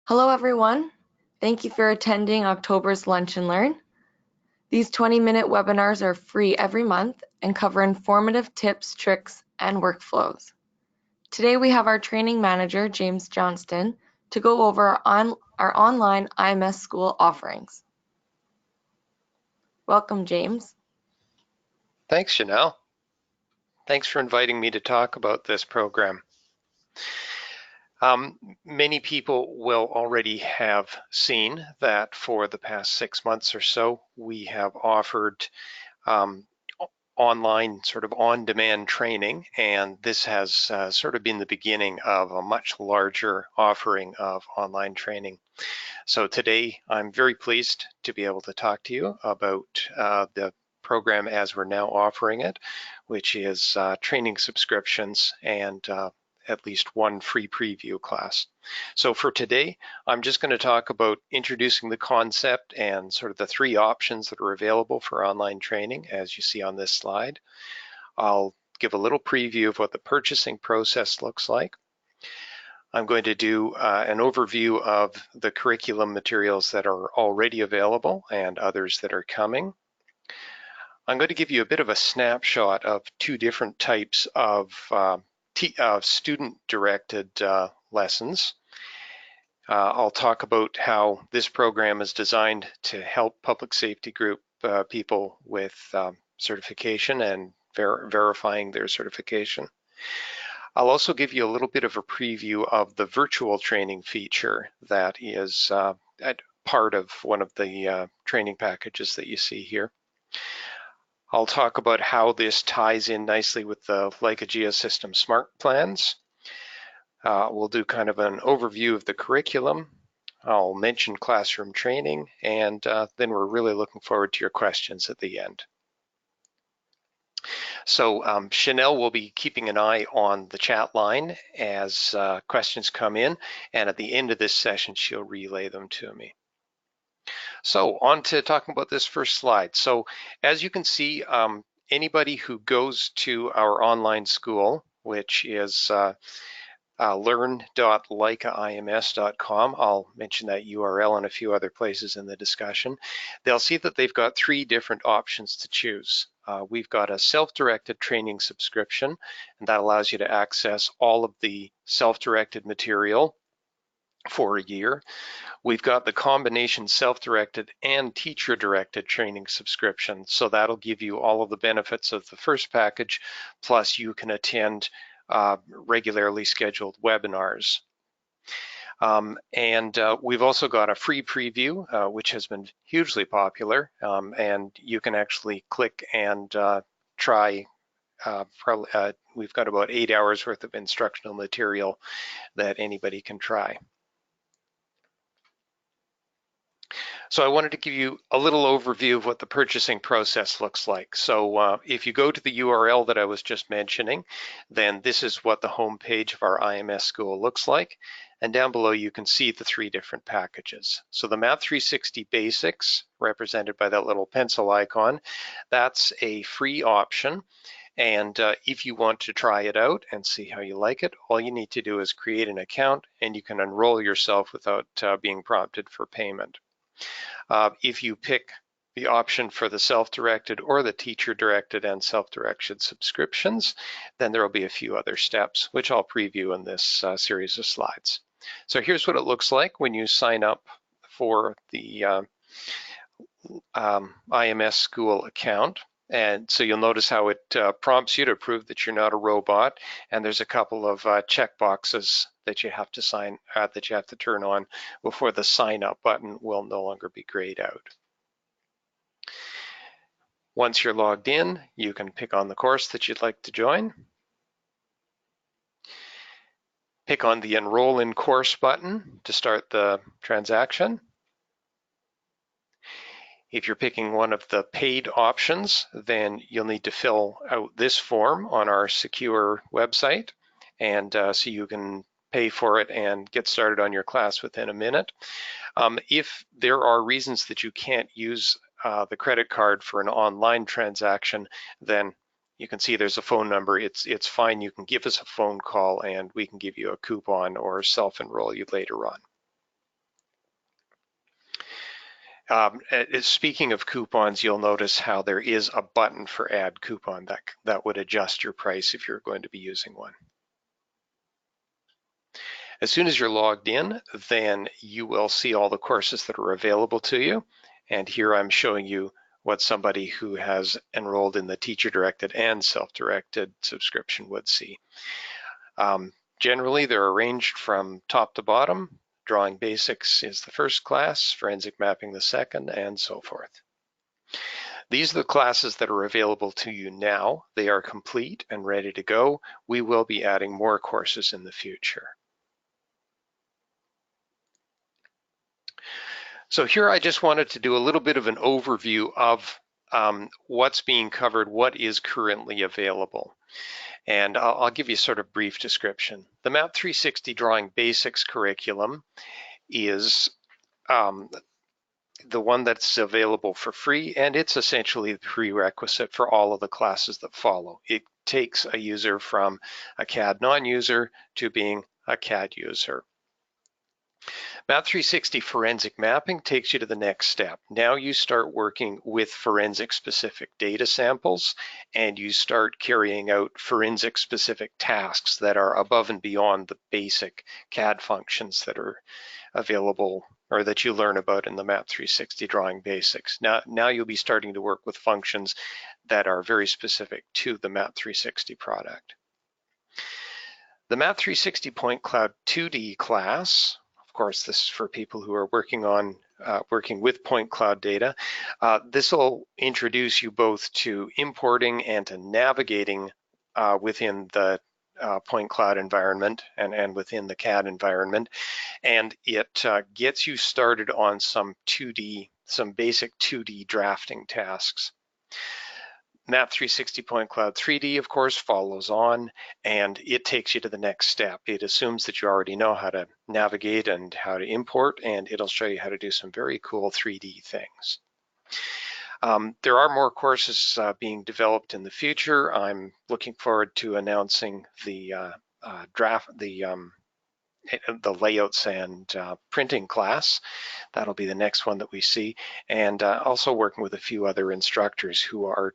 Hello, everyone. Thank you for attending October's Lunch and Learn. These 20-minute webinars are free every month and cover informative tips, tricks, and workflows. Today, we have our training manager, James Johnston, to go over our online IMS school offerings. Welcome, James. Thanks, Chanel. Thanks for inviting me to talk about this program. Many people will already have seen that for the past 6 months or so, we have offered online sort of on-demand training, and this has sort of been the beginning of a much larger offering of online training. So today, I'm very pleased to be able to talk to you about the program as we're now offering it, which is training subscriptions and at least one free preview class. So for today, I'm just going to talk about introducing the concept and sort of the three options that are available for online training, as you see on this slide. I'll give a little preview of what the purchasing process looks like. I'm going to do an overview of the curriculum materials that are already available and others that are coming. I'm going to give you a bit of a snapshot of two different types of student-directed lessons. I'll talk about how this program is designed to help public safety group people with certification and verifying their certification. I'll also give you a little bit of a preview of the virtual training feature that is part of one of the training packages that you see here. I'll talk about how this ties in nicely with the Leica Geosystem Smart Plans. We'll do kind of an overview of the curriculum. I'll mention classroom training, and then we're really looking forward to your questions at the end. So Chanel will be keeping an eye on the chat line as questions come in, and at the end of this session, she'll relay them to me. So on to talking about this first slide. So as you can see, anybody who goes to our online school, which is learn.leicaims.com. I'll mention that URL and a few other places in the discussion. They'll see that they've got three different options to choose. We've got a self-directed training subscription, and that allows you to access all of the self-directed material for a year. We've got the combination self-directed and teacher-directed training subscription. So that'll give you all of the benefits of the first package, plus you can attend regularly scheduled webinars. We've also got a free preview, which has been hugely popular, and you can actually click and try. We've got about 8 hours worth of instructional material that anybody can try. So I wanted to give you a little overview of what the purchasing process looks like. So if you go to the URL that I was just mentioning, then this is what the home page of our IMS school looks like. And down below, you can see the three different packages. So the Math 360 Basics, represented by that little pencil icon, that's a free option. And if you want to try it out and see how you like it, all you need to do is create an account and you can enroll yourself without being prompted for payment. If you pick the option for the self-directed or the teacher-directed and self-directed subscriptions, then there will be a few other steps, which I'll preview in this series of slides. So here's what it looks like when you sign up for the IMS school account. And so you'll notice how it prompts you to prove that you're not a robot, and there's a couple of check boxes that you have to turn on before the sign up button will no longer be grayed out. Once you're logged in, you can pick on the course that you'd like to join. Pick on the Enroll in Course button to start the transaction. If you're picking one of the paid options, then you'll need to fill out this form on our secure website, and so you can pay for it and get started on your class within a minute. If there are reasons that you can't use the credit card for an online transaction, then you can see there's a phone number. It's fine. You can give us a phone call and we can give you a coupon or self-enroll you later on. Speaking of coupons, you'll notice how there is a button for add coupon that would adjust your price if you're going to be using one. As soon as you're logged in, then you will see all the courses that are available to you. And here I'm showing you what somebody who has enrolled in the teacher-directed and self-directed subscription would see. Generally, they're arranged from top to bottom. Drawing Basics is the first class, Forensic Mapping the second, and so forth. These are the classes that are available to you now. They are complete and ready to go. We will be adding more courses in the future. So here I just wanted to do a little bit of an overview of what's being covered, what is currently available. And I'll give you sort of brief description. The Map 360 Drawing Basics curriculum is the one that's available for free, and it's essentially the prerequisite for all of the classes that follow. It takes a user from a CAD non-user to being a CAD user. Map 360 Forensic Mapping takes you to the next step. Now you start working with forensic specific data samples, and you start carrying out forensic specific tasks that are above and beyond the basic CAD functions that are available or that you learn about in the Map 360 Drawing Basics. Now you'll be starting to work with functions that are very specific to the Map 360 product. The Map 360 Point Cloud 2D class, of course, this is for people who are working with point cloud data. This will introduce you both to importing and to navigating within the point cloud environment and within the CAD environment. And it gets you started on some basic 2D drafting tasks. Map 360 Point Cloud 3D, of course, follows on, and it takes you to the next step. It assumes that you already know how to navigate and how to import, and it'll show you how to do some very cool 3D things. There are more courses being developed in the future. I'm looking forward to announcing the layouts and printing class. That'll be the next one that we see, and also working with a few other instructors who are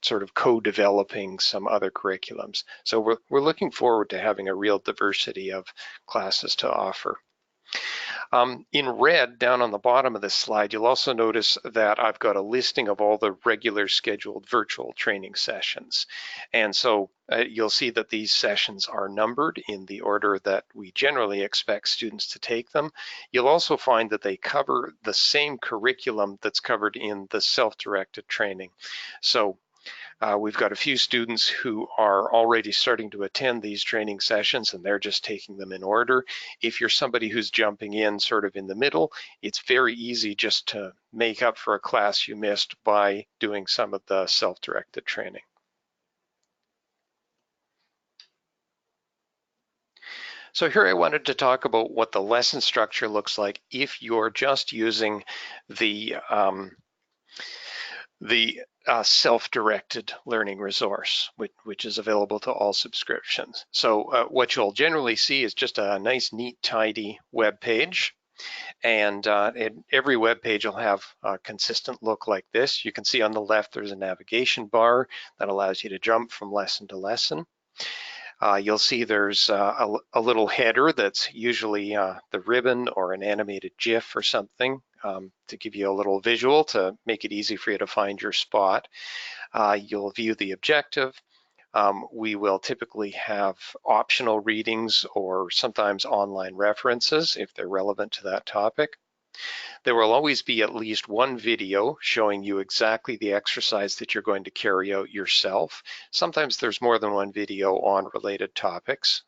sort of co-developing some other curriculums. So we're looking forward to having a real diversity of classes to offer. In red, down on the bottom of this slide, you'll also notice that I've got a listing of all the regular scheduled virtual training sessions. And so you'll see that these sessions are numbered in the order that we generally expect students to take them. You'll also find that they cover the same curriculum that's covered in the self-directed training. So we've got a few students who are already starting to attend these training sessions, and they're just taking them in order. If you're somebody who's jumping in sort of in the middle, it's very easy just to make up for a class you missed by doing some of the self-directed training. So here I wanted to talk about what the lesson structure looks like if you're just using the self-directed learning resource, which is available to all subscriptions. So what you'll generally see is just a nice, neat, tidy web page. And every web page will have a consistent look like this. You can see on the left there's a navigation bar that allows you to jump from lesson to lesson. You'll see there's a little header that's usually the ribbon or an animated GIF or something to give you a little visual to make it easy for you to find your spot. You'll view the objective. We will typically have optional readings or sometimes online references if they're relevant to that topic. There will always be at least one video showing you exactly the exercise that you're going to carry out yourself. Sometimes there's more than one video on related topics.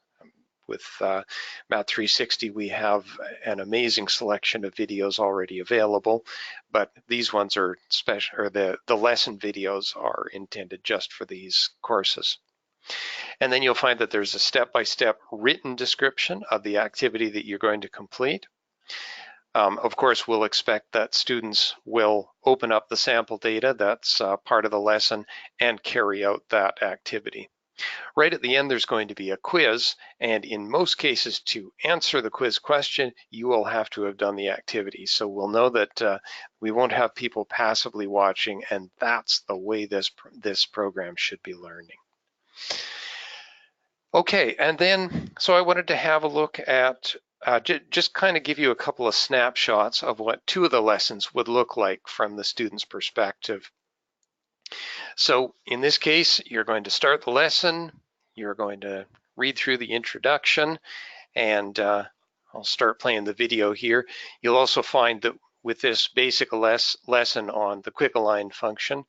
With Map 360, we have an amazing selection of videos already available, but these ones are special, or the lesson videos are intended just for these courses. And then you'll find that there's a step-by-step written description of the activity that you're going to complete. Of course, we'll expect that students will open up the sample data that's part of the lesson and carry out that activity. Right at the end, there's going to be a quiz, and in most cases, to answer the quiz question, you will have to have done the activity. So we'll know that we won't have people passively watching, and that's the way this program should be learning. Okay, and then, so I wanted to have a look at, just kind of give you a couple of snapshots of what two of the lessons would look like from the student's perspective. So in this case, you're going to start the lesson, you're going to read through the introduction, and I'll start playing the video here. You'll also find that with this basic lesson on the quick align function,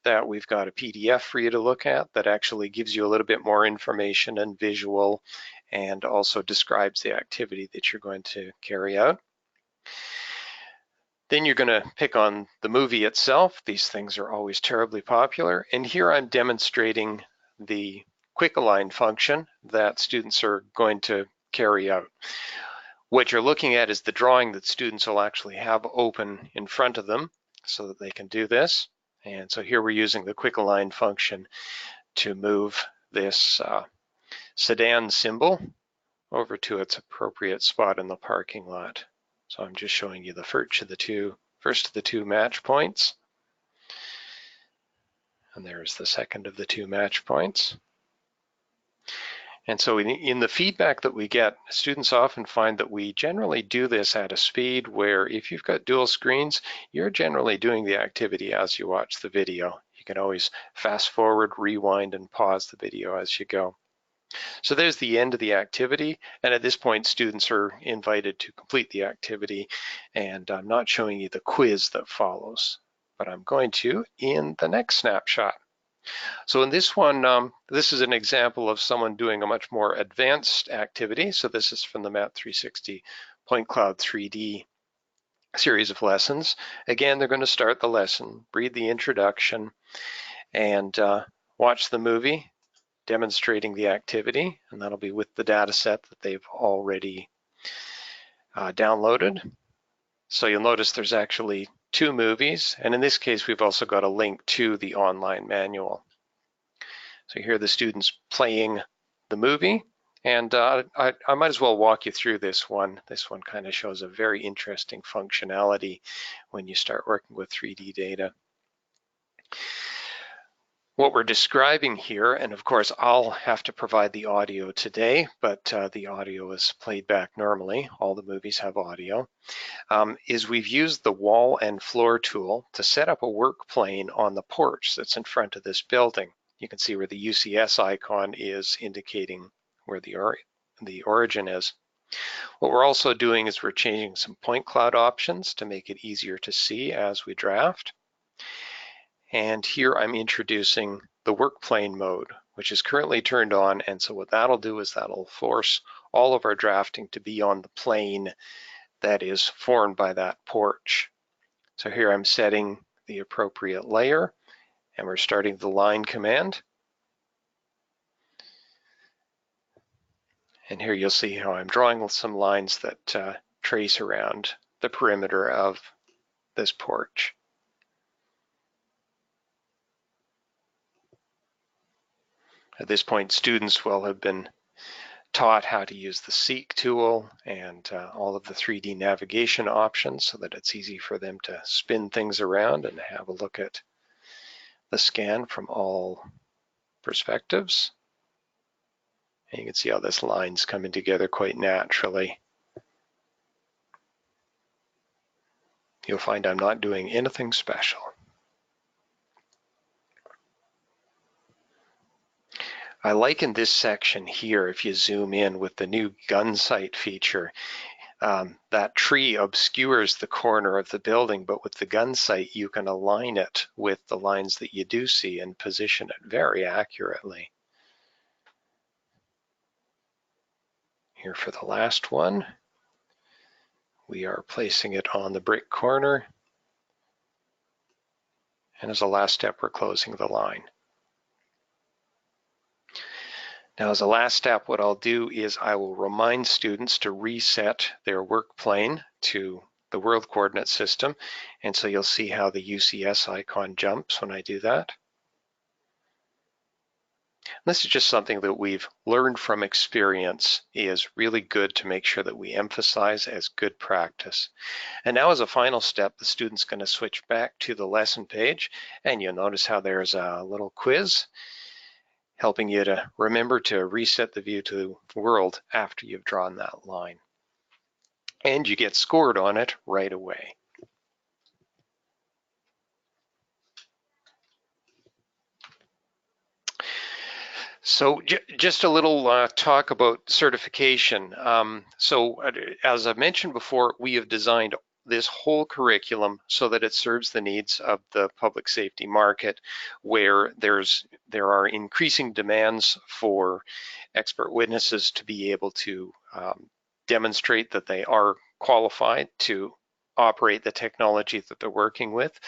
that we've got a PDF for you to look at that actually gives you a little bit more information and visual, and also describes the activity that you're going to carry out. Then you're going to pick on the movie itself. These things are always terribly popular. And here I'm demonstrating the quick align function that students are going to carry out. What you're looking at is the drawing that students will actually have open in front of them so that they can do this. And so here we're using the quick align function to move this sedan symbol over to its appropriate spot in the parking lot. So I'm just showing you the first of the two match points. And there's the second of the two match points. And so in the feedback that we get, students often find that we generally do this at a speed where if you've got dual screens, you're generally doing the activity as you watch the video. You can always fast forward, rewind, and pause the video as you go. So there's the end of the activity, and at this point students are invited to complete the activity, and I'm not showing you the quiz that follows, but I'm going to in the next snapshot. So in this one, this is an example of someone doing a much more advanced activity. So this is from the Map 360 Point Cloud 3D series of lessons. Again, they're going to start the lesson, read the introduction, and watch the movie demonstrating the activity, and that'll be with the data set that they've already downloaded. So you'll notice there's actually two movies, and in this case, we've also got a link to the online manual. So here are the students playing the movie, and I might as well walk you through this one. This one kind of shows a very interesting functionality when you start working with 3D data. What we're describing here, and of course I'll have to provide the audio today, but the audio is played back normally. All the movies have audio, is we've used the wall and floor tool to set up a work plane on the porch that's in front of this building. You can see where the UCS icon is indicating where the origin is. What we're also doing is we're changing some point cloud options to make it easier to see as we draft. And here I'm introducing the work plane mode, which is currently turned on. And so what that'll do is that'll force all of our drafting to be on the plane that is formed by that porch. So here I'm setting the appropriate layer, and we're starting the line command. And here you'll see how I'm drawing some lines that trace around the perimeter of this porch. At this point, students will have been taught how to use the Seek tool and all of the 3D navigation options so that it's easy for them to spin things around and have a look at the scan from all perspectives. And you can see how this line's coming together quite naturally. You'll find I'm not doing anything special. I like in this section here, if you zoom in with the new gun sight feature, that tree obscures the corner of the building, but with the gun sight, you can align it with the lines that you do see and position it very accurately. Here for the last one, we are placing it on the brick corner. And as a last step, we're closing the line. Now, as a last step, what I'll do is I will remind students to reset their work plane to the world coordinate system. And so you'll see how the UCS icon jumps when I do that. This is just something that we've learned from experience is really good to make sure that we emphasize as good practice. And now as a final step, the student's going to switch back to the lesson page, and you'll notice how there's a little quiz helping you to remember to reset the view to the world after you've drawn that line. And you get scored on it right away. So just a little talk about certification. As I mentioned before, we have designed this whole curriculum so that it serves the needs of the public safety market, where there are increasing demands for expert witnesses to be able to demonstrate that they are qualified to operate the technology that they're working with.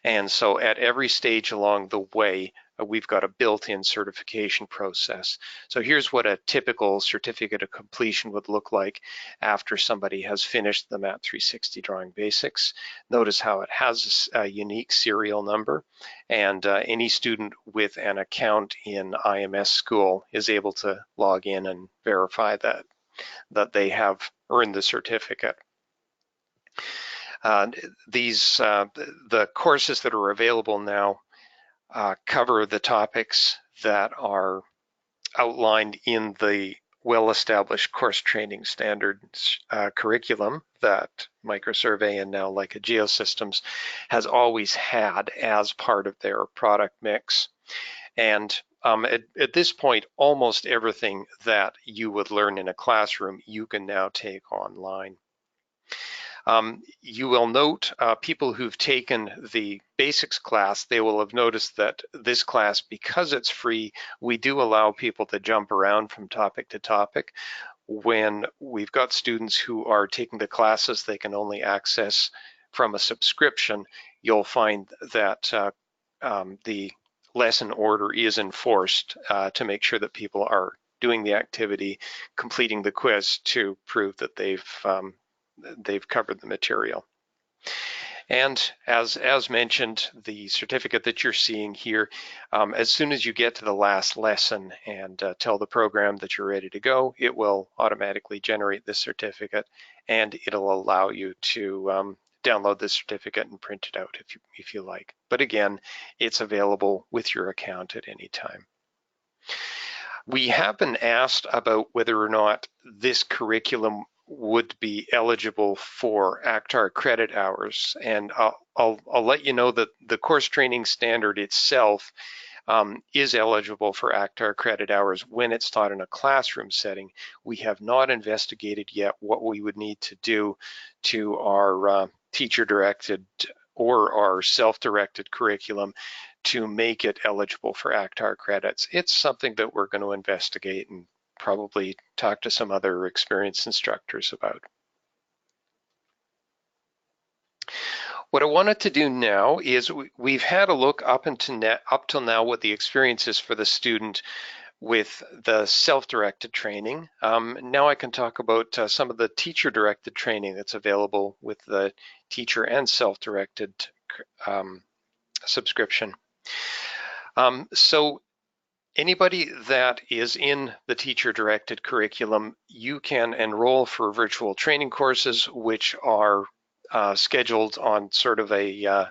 And so at every stage along the way, we've got a built-in certification process. So here's what a typical certificate of completion would look like after somebody has finished the MAP 360 Drawing Basics. Notice how it has a unique serial number, and any student with an account in IMS school is able to log in and verify that they have earned the certificate. The courses that are available now cover the topics that are outlined in the well-established course training standards curriculum that Microsurvey and now Leica Geosystems has always had as part of their product mix. And at this point, almost everything that you would learn in a classroom, you can now take online. You will note people who've taken the basics class, they will have noticed that this class, because it's free, we do allow people to jump around from topic to topic. When we've got students who are taking the classes they can only access from a subscription, you'll find that the lesson order is enforced to make sure that people are doing the activity, completing the quiz to prove that they've covered the material. And as mentioned, the certificate that you're seeing here, as soon as you get to the last lesson and tell the program that you're ready to go, it will automatically generate this certificate, and it'll allow you to download this certificate and print it out if you like. But again, it's available with your account at any time. We have been asked about whether or not this curriculum would be eligible for ACTAR credit hours, and I'll let you know that the course training standard itself is eligible for ACTAR credit hours when it's taught in a classroom setting. We have not investigated yet what we would need to do to our teacher-directed or our self-directed curriculum to make it eligible for ACTAR credits. It's something that we're going to investigate and probably talk to some other experienced instructors about. What I wanted to do now is we've had a look up till now what the experience is for the student with the self-directed training. Now I can talk about some of the teacher-directed training that's available with the teacher and self-directed subscription. So anybody that is in the teacher-directed curriculum, you can enroll for virtual training courses, which are scheduled on sort of a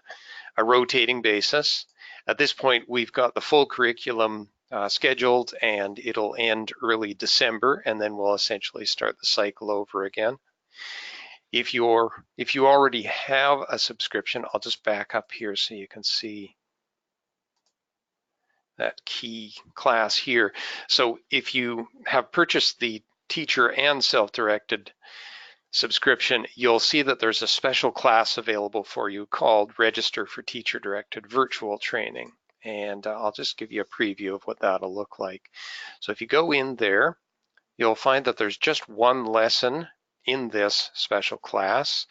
rotating basis. At this point, we've got the full curriculum scheduled, and it'll end early December, and then we'll essentially start the cycle over again. If you already have a subscription, I'll just back up here so you can see that key class here. So if you have purchased the teacher and self-directed subscription, you'll see that there's a special class available for you called Register for Teacher-Directed Virtual Training. And I'll just give you a preview of what that'll look like. So if you go in there, you'll find that there's just one lesson in this special class,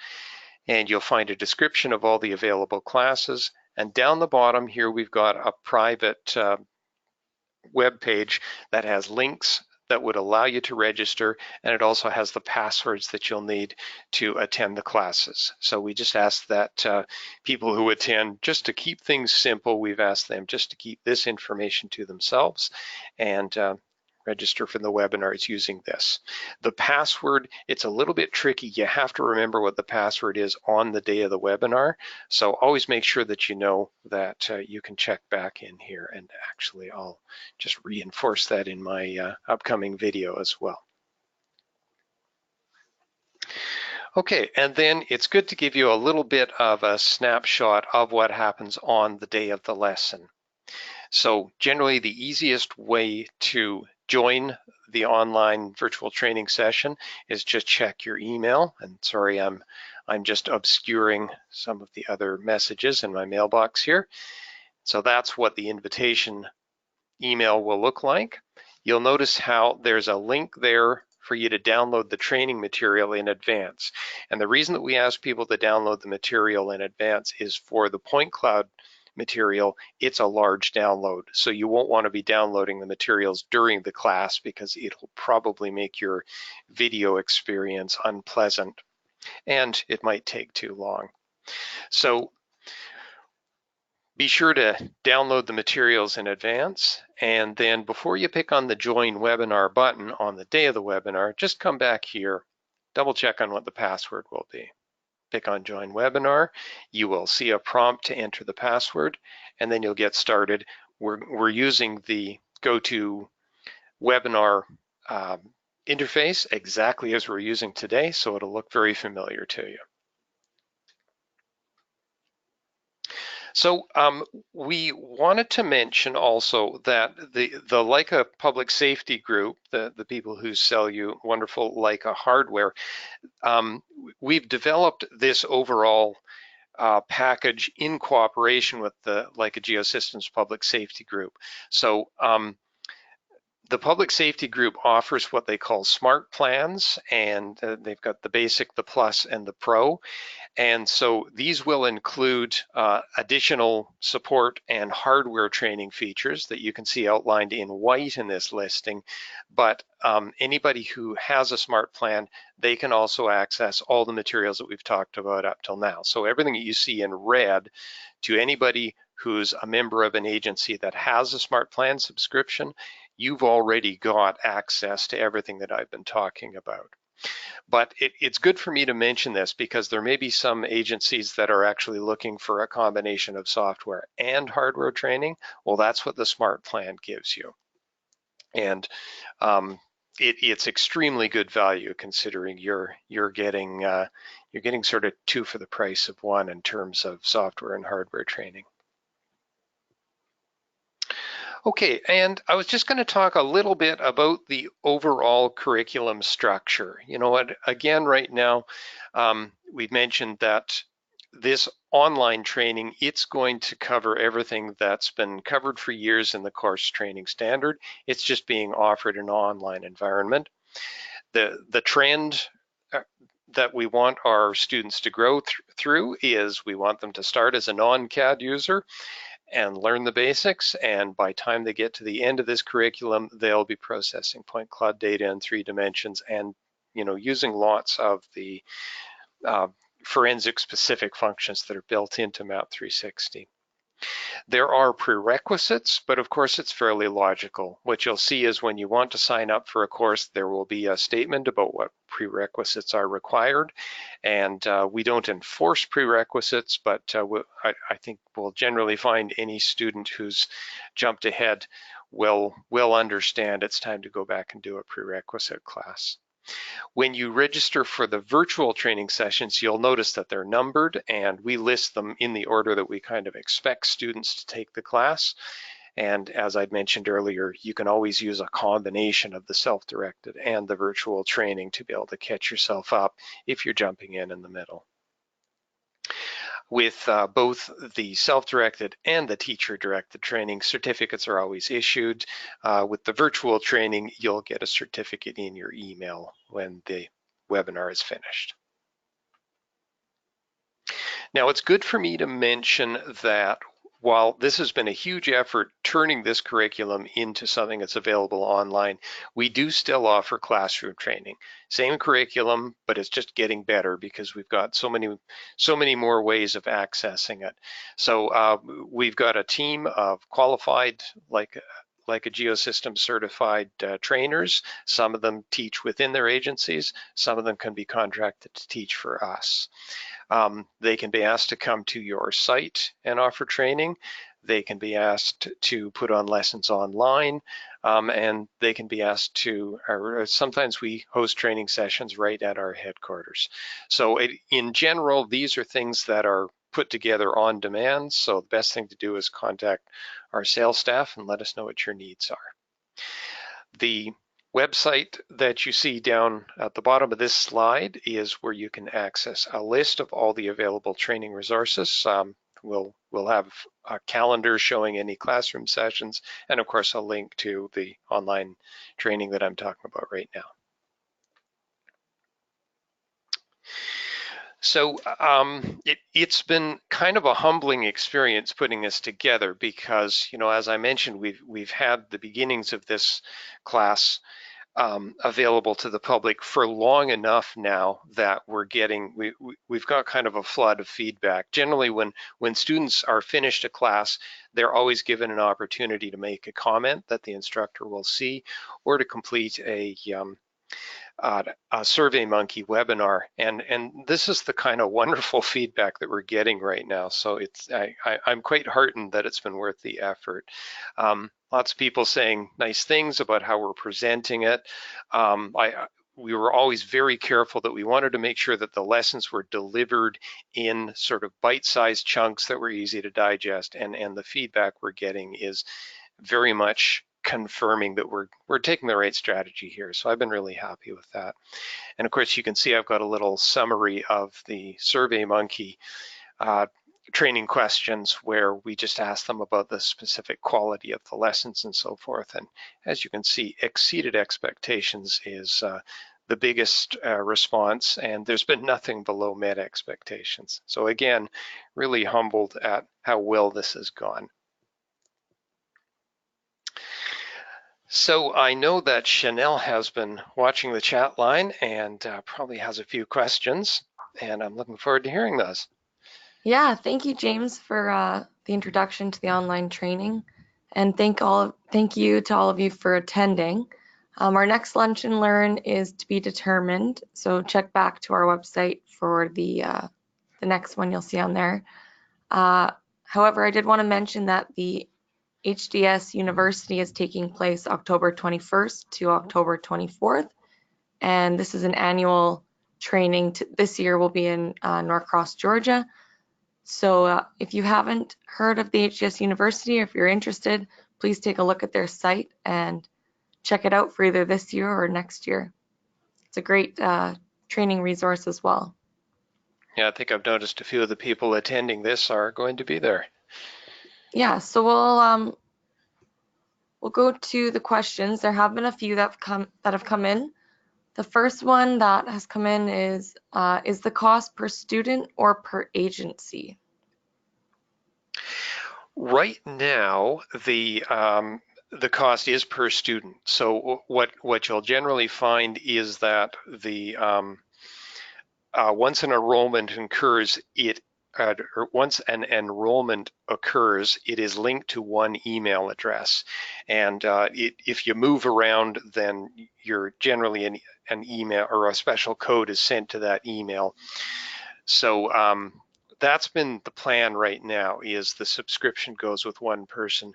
and you'll find a description of all the available classes. And down the bottom here, we've got a private web page that has links that would allow you to register, and it also has the passwords that you'll need to attend the classes. So we just ask that people who attend, just to keep things simple, we've asked them just to keep this information to themselves and register for the webinars using this. The password, it's a little bit tricky. You have to remember what the password is on the day of the webinar. So always make sure that you know that you can check back in here. And actually, I'll just reinforce that in my upcoming video as well. Okay, and then it's good to give you a little bit of a snapshot of what happens on the day of the lesson. So generally the easiest way to join the online virtual training session is just check your email. And sorry, I'm just obscuring some of the other messages in my mailbox here. So that's what the invitation email will look like. You'll notice how there's a link there for you to download the training material in advance. And the reason that we ask people to download the material in advance is for the point cloud material, it's a large download. So you won't want to be downloading the materials during the class because it'll probably make your video experience unpleasant and it might take too long. So be sure to download the materials in advance, and then before you pick on the Join Webinar button on the day of the webinar, just come back here, double check on what the password will be. Pick on Join Webinar, you will see a prompt to enter the password, and then you'll get started. We're using the GoToWebinar interface exactly as we're using today, so it'll look very familiar to you. So we wanted to mention also that the Leica Public Safety Group, the people who sell you wonderful Leica hardware, we've developed this overall package in cooperation with the Leica Geosystems Public Safety Group. So the Public Safety Group offers what they call smart plans, and they've got the basic, the plus, and the pro. And so these will include additional support and hardware training features that you can see outlined in white in this listing. But anybody who has a smart plan, they can also access all the materials that we've talked about up till now. So everything that you see in red, to anybody who's a member of an agency that has a smart plan subscription, you've already got access to everything that I've been talking about. But it's good for me to mention this because there may be some agencies that are actually looking for a combination of software and hardware training. Well, that's what the smart plan gives you. And it's extremely good value considering you're getting sort of two for the price of one in terms of software and hardware training. Okay, and I was just going to talk a little bit about the overall curriculum structure. You know what, again, right now, we've mentioned that this online training, it's going to cover everything that's been covered for years in the course training standard. It's just being offered in an online environment. The trend that we want our students to grow through is we want them to start as a non-CAD user and learn the basics, and by the time they get to the end of this curriculum, they'll be processing point cloud data in 3 dimensions and using lots of the forensic specific functions that are built into Map 360. There are prerequisites, but of course it's fairly logical. What you'll see is when you want to sign up for a course, there will be a statement about what prerequisites are required. And we don't enforce prerequisites, but I think we'll generally find any student who's jumped ahead will understand it's time to go back and do a prerequisite class. When you register for the virtual training sessions, you'll notice that they're numbered, and we list them in the order that we kind of expect students to take the class. And as I'd mentioned earlier, you can always use a combination of the self-directed and the virtual training to be able to catch yourself up if you're jumping in the middle. With both the self-directed and the teacher-directed training, certificates are always issued. With the virtual training, you'll get a certificate in your email when the webinar is finished. Now, it's good for me to mention that while this has been a huge effort turning this curriculum into something that's available online, we do still offer classroom training. Same curriculum, but it's just getting better because we've got so many more ways of accessing it. So we've got a team of qualified, like a Geosystem certified trainers. Some of them teach within their agencies. Some of them can be contracted to teach for us. They can be asked to come to your site and offer training. They can be asked to put on lessons online, and they can be asked to, or sometimes we host training sessions right at our headquarters. So in general, these are things that are put together on demand. So the best thing to do is contact our sales staff and let us know what your needs are. The website that you see down at the bottom of this slide is where you can access a list of all the available training resources. We'll have a calendar showing any classroom sessions, and of course a link to the online training that I'm talking about right now. So it's been kind of a humbling experience putting this together because, as I mentioned, we've had the beginnings of this class available to the public for long enough now that we've got kind of a flood of feedback. Generally, when students are finished a class, they're always given an opportunity to make a comment that the instructor will see, or to complete a SurveyMonkey webinar, and this is the kind of wonderful feedback that we're getting right now. So I'm quite heartened that it's been worth the effort. Lots of people saying nice things about how we're presenting it. We were always very careful that we wanted to make sure that the lessons were delivered in sort of bite-sized chunks that were easy to digest, and the feedback we're getting is very much confirming that we're taking the right strategy here. So I've been really happy with that. And of course, you can see I've got a little summary of the SurveyMonkey training questions where we just ask them about the specific quality of the lessons and so forth. And as you can see, exceeded expectations is the biggest response, and there's been nothing below met expectations. So again, really humbled at how well this has gone. So I know that Chanel has been watching the chat line and probably has a few questions, and I'm looking forward to hearing those. Yeah, thank you, James, for the introduction to the online training, and thank you to all of you for attending. Our next Lunch and Learn is to be determined, so check back to our website for the next one you'll see on there. However, I did want to mention that the HDS University is taking place October 21st to October 24th, and this is an annual training. This year will be in Norcross, Georgia. So if you haven't heard of the HDS University, or if you're interested, please take a look at their site and check it out for either this year or next year. It's a great training resource as well. Yeah, I think I've noticed a few of the people attending this are going to be there. Yeah, so we'll go to the questions. There have been a few that have come in. The first one that has come in is the cost per student or per agency? Right now, the cost is per student. So what you'll generally find is that the once an enrollment occurs, once an enrollment occurs, it is linked to one email address. And if you move around, then you're generally an email or a special code is sent to that email. So that's been the plan right now, is the subscription goes with one person.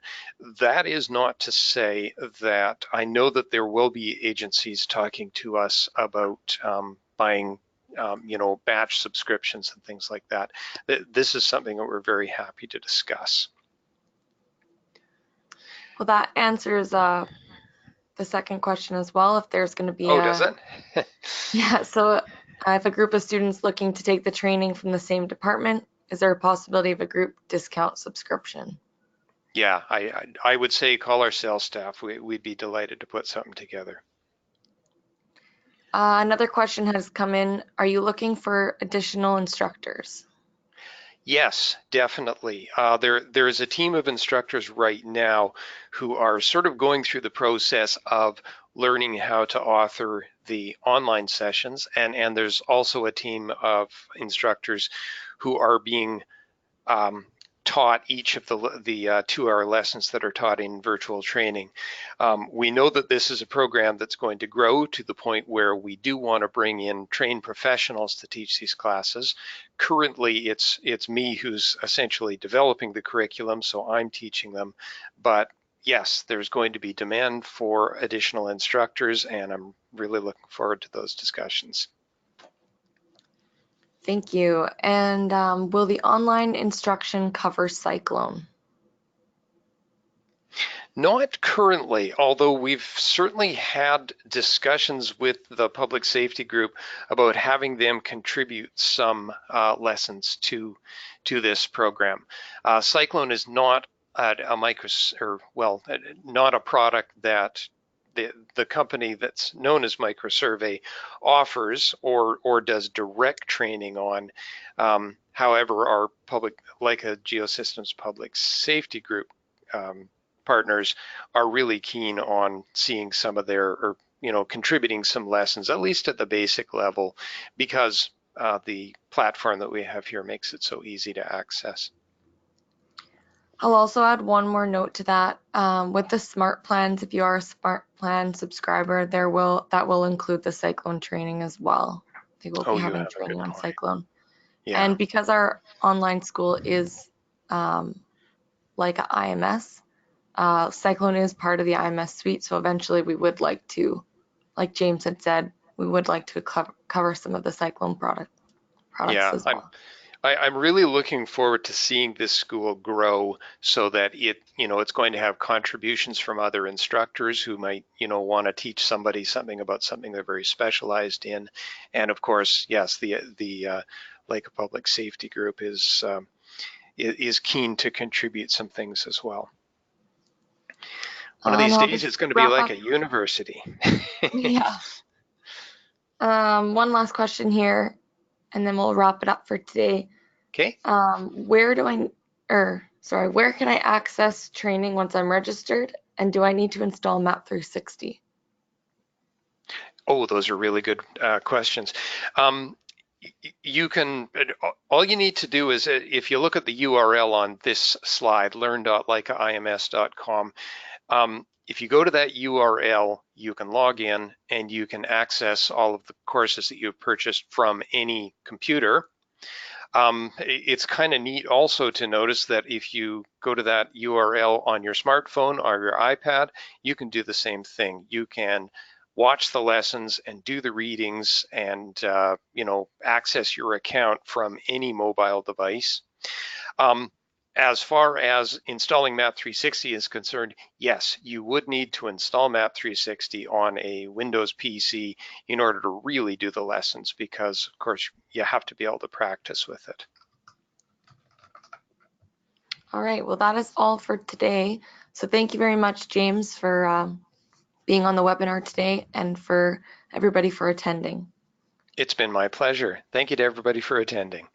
That is not to say that I know that there will be agencies talking to us about buying batch subscriptions and things like that. This is something that we're very happy to discuss. Well, that answers the second question as well. If there's going to be does it? Yeah, so if a group of students looking to take the training from the same department, is there a possibility of a group discount subscription? Yeah, I would say call our sales staff. We'd be delighted to put something together. Another question has come in. Are you looking for additional instructors? Yes, definitely. There is a team of instructors right now who are sort of going through the process of learning how to author the online sessions, and there's also a team of instructors who are being um, taught each of the 2-hour lessons that are taught in virtual training. We know that this is a program that's going to grow to the point where we do want to bring in trained professionals to teach these classes. Currently, it's me who's essentially developing the curriculum, so I'm teaching them. But yes, there's going to be demand for additional instructors, and I'm really looking forward to those discussions. Thank you. And will the online instruction cover Cyclone? Not currently, although we've certainly had discussions with the public safety group about having them contribute some lessons to this program. Cyclone is not a micro, or well, not a product that the company that's known as Microsurvey offers or does direct training on. However, our public, like a Geosystems public safety group, partners are really keen on seeing some of their, or contributing some lessons, at least at the basic level, because the platform that we have here makes it so easy to access. I'll also add one more note to that. With the smart plans, if you are a smart plan subscriber, that will include the Cyclone training as well. They will be Oh, you having have a training good on point. Cyclone. Yeah, And because our online school is like a IMS, Cyclone is part of the IMS suite. So eventually we would like to, like James had said, we would like to cover some of the Cyclone products yeah. as well. I'm really looking forward to seeing this school grow so that it's going to have contributions from other instructors who might, want to teach somebody something about something they're very specialized in. And of course, yes, the Lake Public Safety Group is keen to contribute some things as well. One of And these I'll days, just it's going to be wrap like up. a university. Yeah. One last question here, and then we'll wrap it up for today. Okay. Where can I access training once I'm registered? And do I need to install Map 360? Oh, those are really good questions. Um, you can, all you need to do is, if you look at the URL on this slide, learn.leica.ims.com, if you go to that URL, you can log in and you can access all of the courses that you've purchased from any computer. It's kind of neat also to notice that if you go to that URL on your smartphone or your iPad, you can do the same thing. You can watch the lessons and do the readings and access your account from any mobile device. Um, as far as installing Map 360 is concerned, yes, you would need to install Map 360 on a Windows PC in order to really do the lessons, because of course you have to be able to practice with it. All right, well, that is all for today. So thank you very much, James, for being on the webinar today and for everybody for attending. It's been my pleasure. Thank you to everybody for attending.